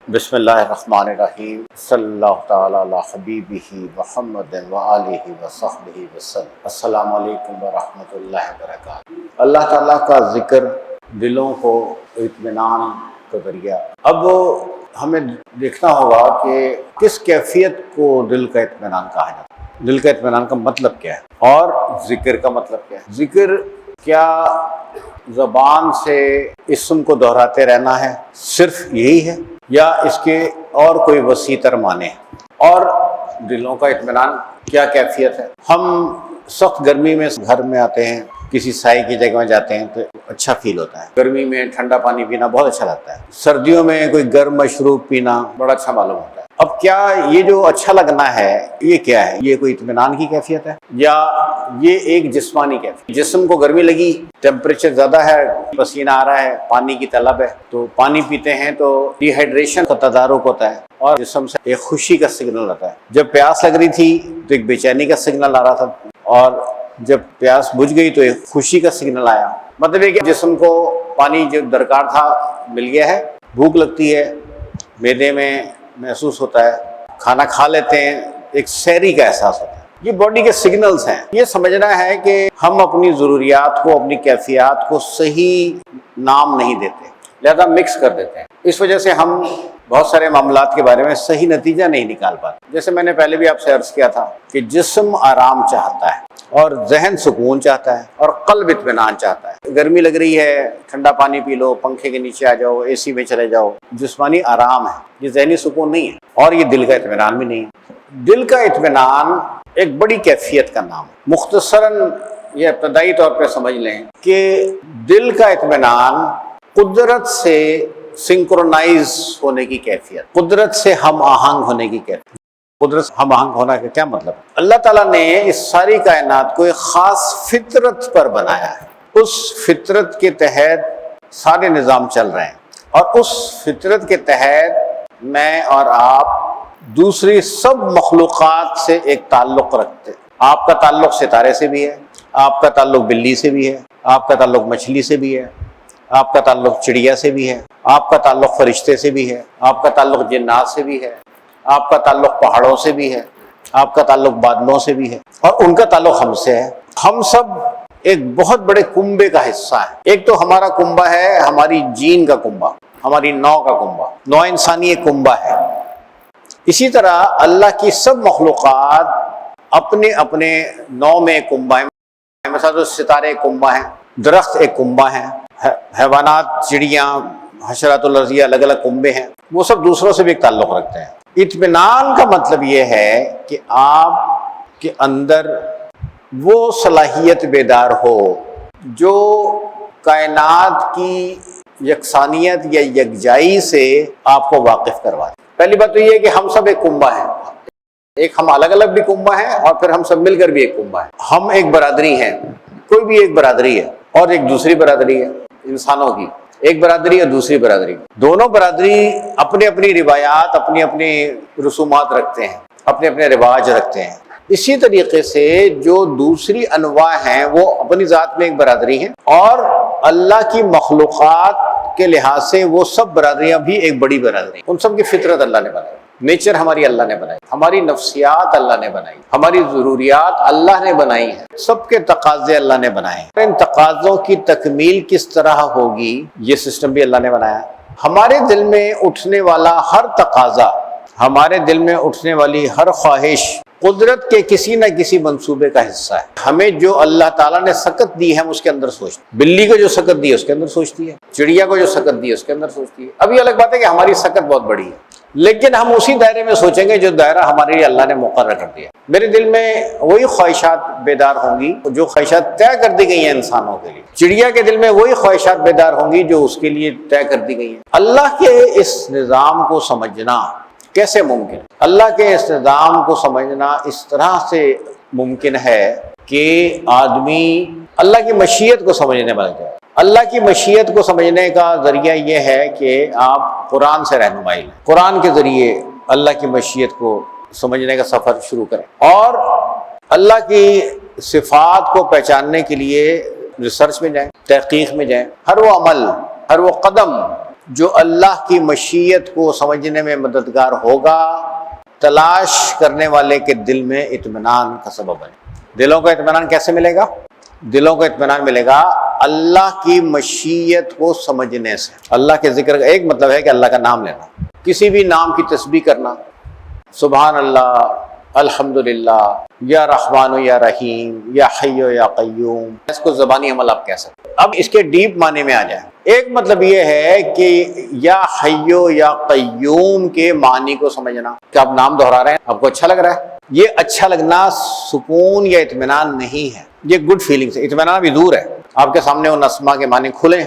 بسم اللہ الرحمن الرحیم صلی اللہ تعالی علی حبیبہ محمد وآلہ وصحبہ وسلم۔ السلام علیکم ورحمۃ اللہ وبرکاتہ۔ اللہ تعالیٰ کا ذکر دلوں کو اطمینان کا ذریعہ۔ اب ہمیں دیکھنا ہوگا کہ کس کیفیت کو دل کا اطمینان کہا جاتا ہے، دل کا اطمینان کا مطلب کیا ہے اور ذکر کا مطلب کیا ہے۔ ذکر کیا زبان سے اسم کو دہراتے رہنا ہے، صرف یہی ہے، یا اس کے اور کوئی وسیع تر معنی ہے؟ اور دلوں کا اطمینان کیا کیفیت ہے؟ ہم سخت گرمی میں گھر میں آتے ہیں، کسی سائے کی جگہ میں جاتے ہیں تو اچھا فیل ہوتا ہے۔ گرمی میں ٹھنڈا پانی پینا بہت اچھا لگتا ہے، سردیوں میں کوئی گرم مشروب پینا بڑا اچھا معلوم ہوتا ہے۔ اب کیا یہ جو اچھا لگنا ہے یہ کیا ہے؟ یہ کوئی اطمینان کی کیفیت ہے یا یہ ایک جسمانی کیفیت؟ جسم کو گرمی لگی، ٹیمپریچر زیادہ ہے، پسینہ آ رہا ہے، پانی کی طلب ہے، تو پانی پیتے ہیں تو ڈی ہائیڈریشن کا تدارک ہوتا ہے اور جسم سے ایک خوشی کا سگنل آتا ہے۔ جب پیاس لگ رہی تھی تو ایک بے چینی کا سگنل آ رہا تھا، اور جب پیاس بجھ گئی تو ایک خوشی کا سگنل آیا۔ مطلب یہ کہ جسم کو پانی جو درکار تھا مل گیا ہے، بھوک لگتی ہے، معدے میں محسوس ہوتا ہے، کھانا کھا لیتے ہیں، ایک سحری کا احساس ہوتا ہے۔ یہ باڈی کے سگنلز ہیں۔ یہ سمجھنا ہے کہ ہم اپنی ضروریات کو، اپنی کیفیات کو صحیح نام نہیں دیتے، لہذا مکس کر دیتے ہیں۔ اس وجہ سے ہم بہت سارے معاملات کے بارے میں صحیح نتیجہ نہیں نکال پاتے۔ جیسے میں نے پہلے بھی آپ سے عرض کیا تھا کہ جسم آرام چاہتا ہے اور ذہن سکون چاہتا ہے اور قلب اطمینان چاہتا ہے۔ گرمی لگ رہی ہے، ٹھنڈا پانی پی لو، پنکھے کے نیچے آ جاؤ، اے سی میں چلے جاؤ، جسمانی آرام ہے، یہ ذہنی سکون نہیں ہے، اور یہ دل کا اطمینان بھی نہیں ہے۔ دل کا اطمینان ایک بڑی کیفیت کا نام ہے۔ مختصراً یہ ابتدائی طور پہ سمجھ لیں کہ دل کا اطمینان قدرت سے سنکرونائز ہونے کی کیفیت، قدرت سے ہم آہنگ ہونے کی کیفیت۔ قدرت سے ہم آہنگ ہونا کا کیا مطلب ہے؟ اللہ تعالیٰ نے اس ساری کائنات کو ایک خاص فطرت پر بنایا ہے، اس فطرت کے تحت سارے نظام چل رہے ہیں، اور اس فطرت کے تحت میں اور آپ دوسری سب مخلوقات سے ایک تعلق رکھتے ہیں۔ آپ کا تعلق ستارے سے بھی ہے، آپ کا تعلق بلی سے بھی ہے، آپ کا تعلق مچھلی سے بھی ہے، آپ کا تعلق چڑیا سے بھی ہے، آپ کا تعلق فرشتے سے بھی ہے، آپ کا تعلق جنات سے بھی ہے، آپ کا تعلق پہاڑوں سے بھی ہے، آپ کا تعلق بادلوں سے بھی ہے، اور ان کا تعلق ہم سے ہے۔ ہم سب ایک بہت بڑے کنبے کا حصہ ہیں۔ ایک تو ہمارا کنبہ ہے، ہماری جین کا کنبہ، ہماری نو کا کنبہ، نو انسانی ایک کنبہ ہے۔ اسی طرح اللہ کی سب مخلوقات اپنے اپنے نو میں ایک کنبہ ہیں۔ مثلا ستارے ایک کنبہ ہیں، درخت ایک کنبہ ہیں، حیوانات، چڑیاں، حشرات الارضیہ الگ الگ کنبے ہیں، وہ سب دوسروں سے بھی ایک تعلق رکھتے ہیں۔ اطمینان کا مطلب یہ ہے کہ آپ کے اندر وہ صلاحیت بیدار ہو جو کائنات کی یکسانیت یا یکجائی سے آپ کو واقف کروائے۔ پہلی بات تو یہ ہے کہ ہم سب ایک کنبہ ہیں، ایک ہم الگ الگ بھی کنبہ ہیں، اور پھر ہم سب مل کر بھی ایک کنبہ ہیں۔ ہم ایک برادری ہیں، کوئی بھی ایک برادری ہے، اور ایک دوسری برادری ہے انسانوں کی، ایک برادری اور دوسری برادری۔ دونوں برادری اپنی اپنی روایات، اپنی اپنی رسومات رکھتے ہیں، اپنے اپنے رواج رکھتے ہیں۔ اسی طریقے سے جو دوسری انواع ہیں وہ اپنی ذات میں ایک برادری ہیں، اور اللہ کی مخلوقات کے لحاظ سے وہ سب برادریاں بھی ایک بڑی برادری ہیں۔ ان سب کی فطرت اللہ نے بنائی، نیچر ہماری اللہ نے بنائی، ہماری نفسیات اللہ نے بنائی، ہماری ضروریات اللہ نے بنائی ہیں، سب کے تقاضے اللہ نے بنائے ہیں۔ ان تقاضوں کی تکمیل کس طرح ہوگی یہ سسٹم بھی اللہ نے بنایا۔ ہمارے دل میں اٹھنے والا ہر تقاضا، ہمارے دل میں اٹھنے والی ہر خواہش قدرت کے کسی نہ کسی منصوبے کا حصہ ہے۔ ہمیں جو اللہ تعالیٰ نے سکت دی ہے ہم اس کے اندر سوچتے ہیں۔ بلی کو جو سکت دی ہے اس کے اندر سوچتی ہے، چڑیا کو جو سکت دی ہے اس کے اندر سوچتی ہے۔ اب یہ الگ بات ہے کہ ہماری سکت بہت بڑی ہے، لیکن ہم اسی دائرے میں سوچیں گے جو دائرہ ہمارے لیے اللہ نے مقرر کر دیا۔ میرے دل میں وہی خواہشات بیدار ہوں گی جو خواہشات طے کر دی گئی ہیں انسانوں کے لیے، چڑیا کے دل میں وہی خواہشات بیدار ہوں گی جو اس کے لیے طے کر دی گئی ہیں۔ اللہ کے اس نظام کو سمجھنا کیسے ممکن ہے؟ اللہ کے اس نظام کو سمجھنا اس طرح سے ممکن ہے کہ آدمی اللہ کی مشیت کو سمجھنے لگ جائے۔ اللہ کی مشیت کو سمجھنے کا ذریعہ یہ ہے کہ آپ قرآن سے رہنمائی لیں، قرآن کے ذریعے اللہ کی مشیت کو سمجھنے کا سفر شروع کریں، اور اللہ کی صفات کو پہچاننے کے لیے ریسرچ میں جائیں، تحقیق میں جائیں۔ ہر وہ عمل، ہر وہ قدم جو اللہ کی مشیت کو سمجھنے میں مددگار ہوگا، تلاش کرنے والے کے دل میں اطمینان کا سبب ہے۔ دلوں کو اطمینان کیسے ملے گا؟ دلوں کو اطمینان ملے گا اللہ کی مشیت کو سمجھنے سے۔ اللہ کے ذکر کا ایک مطلب ہے کہ اللہ کا نام لینا، کسی بھی نام کی تسبیح کرنا، سبحان اللہ، الحمدللہ، یا رحمان یا رحیم، یا حی یا قیوم، اس کو زبانی عمل آپ کہہ سکتے ہیں۔ اب اس کے ڈیپ معنی میں آ جائیں۔ ایک مطلب یہ ہے کہ یا حی یا قیوم کے معنی کو سمجھنا، کہ آپ نام دہرا رہے ہیں، آپ کو اچھا لگ رہا ہے۔ یہ اچھا لگنا سکون یا اطمینان نہیں ہے، یہ گڈ فیلنگ سے، اطمینان بھی دور ہے۔ آپ کے سامنے ان اسماء کے معنی کھلے،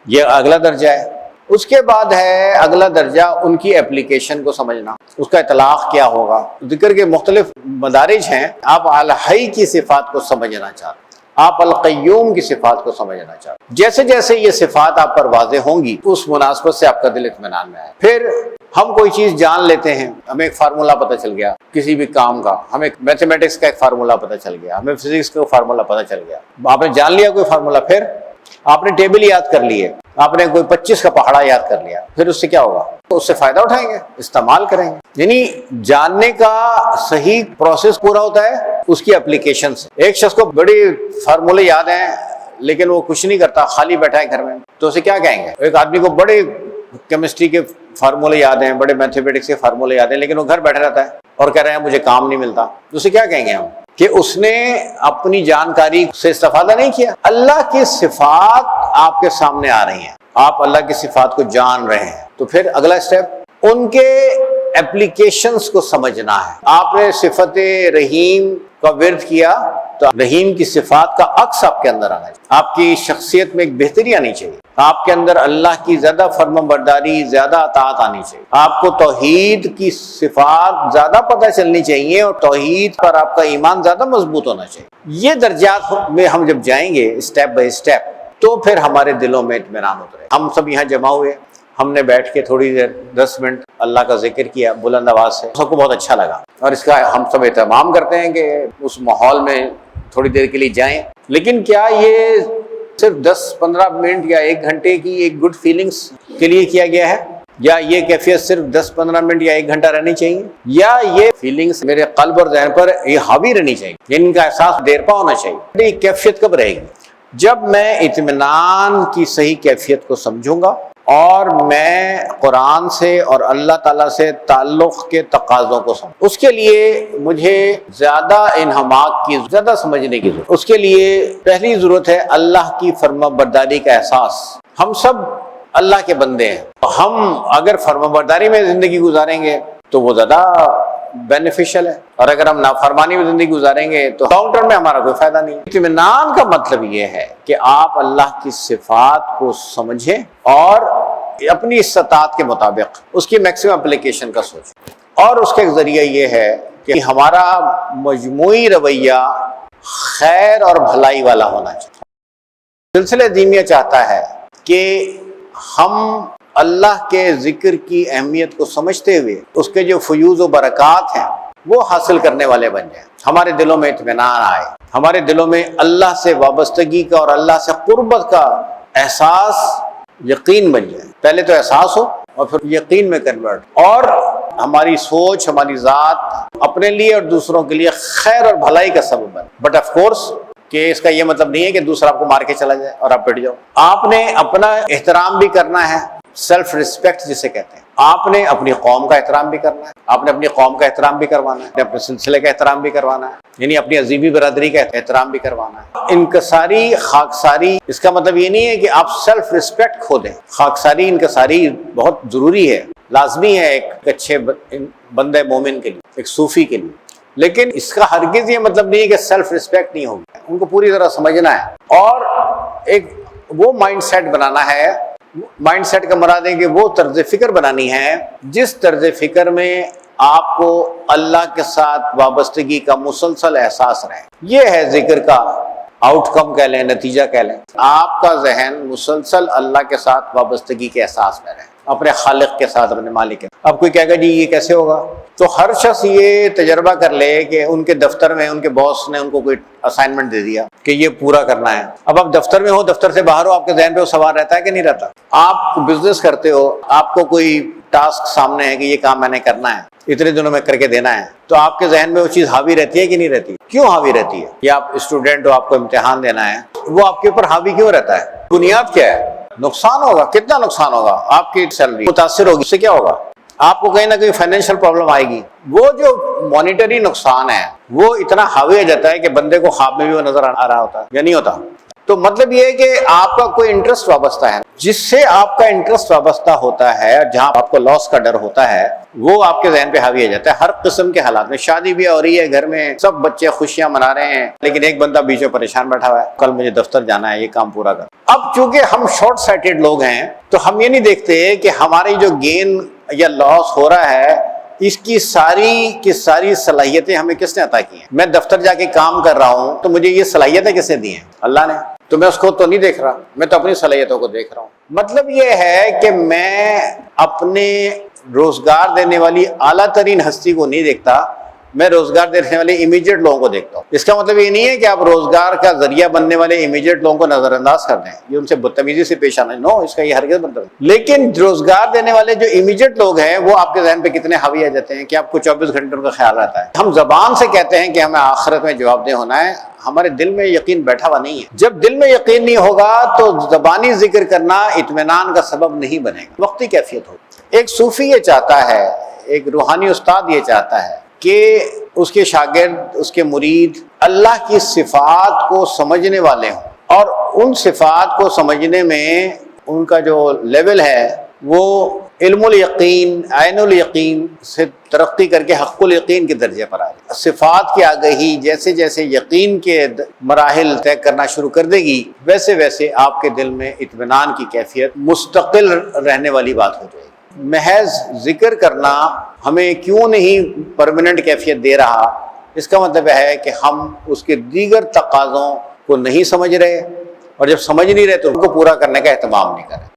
یہ اگلا درجہ ہے۔ اس کے بعد ہے اگلا درجہ ان کی اپلیکیشن کو سمجھنا، اس کا اطلاق کیا ہوگا۔ ذکر کے مختلف مدارج ہیں۔ آپ الحی کی صفات کو سمجھنا چاہتے، آپ القیوم کی صفات کو سمجھنا چاہتے، جیسے جیسے یہ صفات آپ پر واضح ہوں گی اس مناسبت سے آپ کا دل اطمینان میں آئے۔ پھر ہم کوئی چیز جان لیتے ہیں، ہمیں ایک فارمولہ پتہ چل گیا کسی بھی کام کا، ہمیں میتھمیٹکس کا ایک فارمولہ پتہ چل گیا، ہمیں فزکس کا فارمولہ پتہ چل گیا، آپ نے جان لیا کوئی فارمولہ، پھر آپ نے ٹیبل یاد کر لی ہے، آپ نے کوئی 25 کا پہاڑا یاد کر لیا، پھر اس سے کیا ہوگا؟ اس سے فائدہ اٹھائیں گے، استعمال کریں گے۔ یعنی جاننے کا صحیح پروسیس پورا ہوتا ہے اس کی اپلیکیشن سے۔ ایک شخص کو بڑی فارمولے یاد ہیں لیکن وہ کچھ نہیں کرتا، خالی بیٹھا ہے گھر میں، تو اسے کیا کہیں گے؟ ایک آدمی کو بڑے کیمسٹری کے فارمولے یاد ہیں، بڑے میتھمیٹکس کے فارمولے یاد ہیں، لیکن وہ گھر بیٹھا رہتا ہے اور کہہ رہے ہیں مجھے کام نہیں ملتا، تو اسے کیا کہیں گے ہم؟ کہ اس نے اپنی جانکاری سے استفادہ نہیں کیا۔ اللہ کی صفات آپ کے سامنے آ رہی ہیں، آپ اللہ کی صفات کو جان رہے ہیں، تو پھر اگلا اسٹیپ ان کے اپلیکیشنز کو سمجھنا ہے۔ آپ نے صفت رحیم کا ورد کیا تو رحیم کی صفات کا عکس آپ کے اندر آنا چاہیے، آپ کی شخصیت میں ایک بہتری آنی چاہیے، آپ کے اندر اللہ کی زیادہ فرمانبرداری، زیادہ اطاعت آنی چاہیے، آپ کو توحید کی صفات زیادہ پتہ چلنی چاہیے اور توحید پر آپ کا ایمان زیادہ مضبوط ہونا چاہیے۔ یہ درجات میں ہم جب جائیں گے اسٹیپ بائی اسٹیپ تو پھر ہمارے دلوں میں اطمینان ہوتا ہے۔ ہم سب یہاں جمع ہوئے، ہم نے بیٹھ کے تھوڑی دیر 10 منٹ اللہ کا ذکر کیا بلند آواز سے، سب کو بہت اچھا لگا، اور اس کا ہم سب اہتمام کرتے ہیں کہ اس ماحول میں تھوڑی دیر کے لیے جائیں۔ لیکن کیا یہ صرف 10-15 منٹ یا 1 گھنٹے کی ایک گڈ فیلنگز کے لیے کیا گیا ہے، یا یہ کیفیت صرف 10-15 منٹ یا 1 گھنٹہ رہنی چاہیے، یا یہ فیلنگز میرے قلب اور ذہن پر یہ حاوی رہنی چاہیے، ان کا احساس دیر پا ہونا چاہیے؟ یہ کیفیت کب رہے گی؟ جب میں اطمینان کی صحیح کیفیت کو سمجھوں گا اور میں قرآن سے اور اللہ تعالیٰ سے تعلق کے تقاضوں کو سمجھوں۔ اس کے لیے مجھے زیادہ انہماک کی، زیادہ سمجھنے کی ضرورت۔ اس کے لیے پہلی ضرورت ہے اللہ کی فرمانبرداری کا احساس۔ ہم سب اللہ کے بندے ہیں، ہم اگر فرمانبرداری میں زندگی گزاریں گے تو وہ زیادہ بینیفیشل ہے، اور اگر ہم نافرمانی میں زندگی گزاریں گے تو لانگ ٹرم میں ہمارا کوئی فائدہ نہیں۔ اطمینان کا مطلب یہ ہے کہ آپ اللہ کی صفات کو سمجھیں اور اپنی استطاعت کے مطابق اس کی میکسیمم اپلیکیشن کا سوچیں، اور اس کا ایک ذریعہ یہ ہے کہ ہمارا مجموعی رویہ خیر اور بھلائی والا ہونا چاہیے۔ سلسلہ دیمیہ چاہتا ہے کہ ہم اللہ کے ذکر کی اہمیت کو سمجھتے ہوئے اس کے جو فیوز و برکات ہیں وہ حاصل کرنے والے بن جائیں، ہمارے دلوں میں اطمینان آئے، ہمارے دلوں میں اللہ سے وابستگی کا اور اللہ سے قربت کا احساس، یقین بن جائے۔ پہلے تو احساس ہو اور پھر یقین میں کنورٹ، اور ہماری سوچ، ہماری ذات اپنے لیے اور دوسروں کے لیے خیر اور بھلائی کا سبب بنے۔ بٹ آف کورس کہ اس کا یہ مطلب نہیں ہے کہ دوسرا آپ کو مار کے چلا جائے اور آپ پٹ جاؤ۔ آپ نے اپنا احترام بھی کرنا ہے، سیلف ریسپیکٹ جسے کہتے ہیں۔ آپ نے اپنی قوم کا احترام بھی کرنا ہے، آپ نے اپنی قوم کا احترام بھی کروانا ہے، اپنے سلسلے کا احترام بھی کروانا ہے، یعنی اپنی عزیبی برادری کا احترام بھی کروانا ہے۔ انکساری، خاکساری، اس کا مطلب یہ نہیں ہے کہ آپ سیلف ریسپیکٹ کھو دیں۔ خاکساری، انکساری بہت ضروری ہے، لازمی ہے ایک اچھے بندے مومن کے لیے، ایک صوفی کے لیے، لیکن اس کا ہرگز یہ مطلب نہیں ہے کہ سیلف ریسپیکٹ نہیں ہوگی۔ ان کو پوری طرح سمجھنا ہے اور ایک وہ مائنڈ سیٹ بنانا ہے۔ مائنڈ سیٹ کا مراد ہے کہ وہ طرز فکر بنانی ہے جس طرز فکر میں آپ کو اللہ کے ساتھ وابستگی کا مسلسل احساس رہے۔ یہ ہے ذکر کا آؤٹ کم کہہ لیں، نتیجہ کہہ لیں، آپ کا ذہن مسلسل اللہ کے ساتھ وابستگی کے احساس میں رہے۔ اپنے خالق کے ساتھ، اپنے مالک کے ساتھ۔ اب کوئی کہے گا جی یہ کیسے ہوگا؟ تو ہر شخص یہ تجربہ کر لے کہ ان کے دفتر میں ان کے باس نے ان کو کوئی اسائنمنٹ دے دیا کہ یہ پورا کرنا ہے۔ اب آپ دفتر میں ہو، دفتر سے باہر ہو، آپ کے ذہن پہ وہ سوال رہتا ہے کہ نہیں رہتا؟ آپ بزنس کرتے ہو، آپ کو کوئی ٹاسک سامنے ہے کہ یہ کام میں نے کرنا ہے، اتنے دنوں میں کر کے دینا ہے، تو آپ کے ذہن میں وہ چیز حاوی رہتی ہے کہ نہیں رہتی؟ کیوں حاوی رہتی ہے؟ یا آپ اسٹوڈنٹ ہو، آپ کو امتحان دینا ہے، وہ آپ کے اوپر حاوی کیوں رہتا ہے؟ بنیاد کیا ہے؟ نقصان ہوگا، کتنا نقصان ہوگا؟ آپ کی سیلری متاثر ہوگی، اس سے کیا ہوگا؟ آپ کو کہیں نہ کہیں فائنینشیل پرابلم آئے گی۔ وہ جو مانیٹری نقصان ہے وہ اتنا حاوی ہو جاتا ہے کہ بندے کو خواب میں بھی وہ نظر آ رہا ہوتا ہے یا نہیں ہوتا۔ تو مطلب یہ ہے کہ آپ کا کوئی انٹرسٹ وابستہ ہے، جس سے آپ کا انٹرسٹ وابستہ ہوتا ہے اور جہاں آپ کو لاس کا ڈر ہوتا ہے وہ آپ کے ذہن پہ حاوی ہو جاتا ہے۔ ہر قسم کے حالات میں، شادی بھی ہو رہی ہے، گھر میں سب بچے خوشیاں منا رہے ہیں، لیکن ایک بندہ بیچ میں پریشان بیٹھا ہوا ہے، کل مجھے دفتر جانا ہے، یہ کام پورا کر۔ اب چونکہ ہم شارٹ سائٹڈ لوگ ہیں تو ہم یہ نہیں دیکھتے کہ ہماری جو گین یا لاس ہو رہا ہے اس کی ساری صلاحیتیں ہمیں کس نے عطا کی ہیں؟ میں دفتر جا کے کام کر رہا ہوں تو مجھے یہ صلاحیتیں کس نے دی ہیں؟ اللہ نے۔ تو میں اس کو تو نہیں دیکھ رہا، میں تو اپنی صلاحیتوں کو دیکھ رہا ہوں۔ مطلب یہ ہے کہ میں اپنے روزگار دینے والی اعلیٰ ترین ہستی کو نہیں دیکھتا، میں روزگار دینے والے امیجیٹ لوگوں کو دیکھتا ہوں۔ اس کا مطلب یہ نہیں ہے کہ آپ روزگار کا ذریعہ بننے والے امیجیٹ لوگوں کو نظر انداز کر دیں، یہ ان سے بدتمیزی سے پیش آنا، نو، اس کا یہ ہرگز مطلب نہیں۔ لیکن روزگار دینے والے جو امیجیٹ لوگ ہیں وہ آپ کے ذہن پہ کتنے حاوی آ جاتے ہیں کہ آپ کو 24 گھنٹے ان کا خیال رہتا ہے۔ ہم زبان سے کہتے ہیں کہ ہمیں آخرت میں جواب دہ ہونا ہے، ہمارے دل میں یقین بیٹھا ہوا نہیں ہے۔ جب دل میں یقین نہیں ہوگا تو زبانی ذکر کرنا اطمینان کا سبب نہیں بنے گا، وقتی کیفیت ہوگی۔ ایک صوفی یہ چاہتا ہے، ایک روحانی استاد یہ چاہتا ہے کہ اس کے شاگرد، اس کے مرید اللہ کی صفات کو سمجھنے والے ہوں، اور ان صفات کو سمجھنے میں ان کا جو لیول ہے وہ علم الیقین، عین الیقین سے ترقی کر کے حق الیقین کے درجے پر آئے۔ صفات کی آگہی جیسے جیسے یقین کے مراحل طے کرنا شروع کر دے گی، ویسے ویسے آپ کے دل میں اطمینان کی کیفیت مستقل رہنے والی بات ہو جائے گی۔ محض ذکر کرنا ہمیں کیوں نہیں پرماننٹ کیفیت دے رہا؟ اس کا مطلب ہے کہ ہم اس کے دیگر تقاضوں کو نہیں سمجھ رہے، اور جب سمجھ نہیں رہے تو ان کو پورا کرنے کا اہتمام نہیں کر رہے۔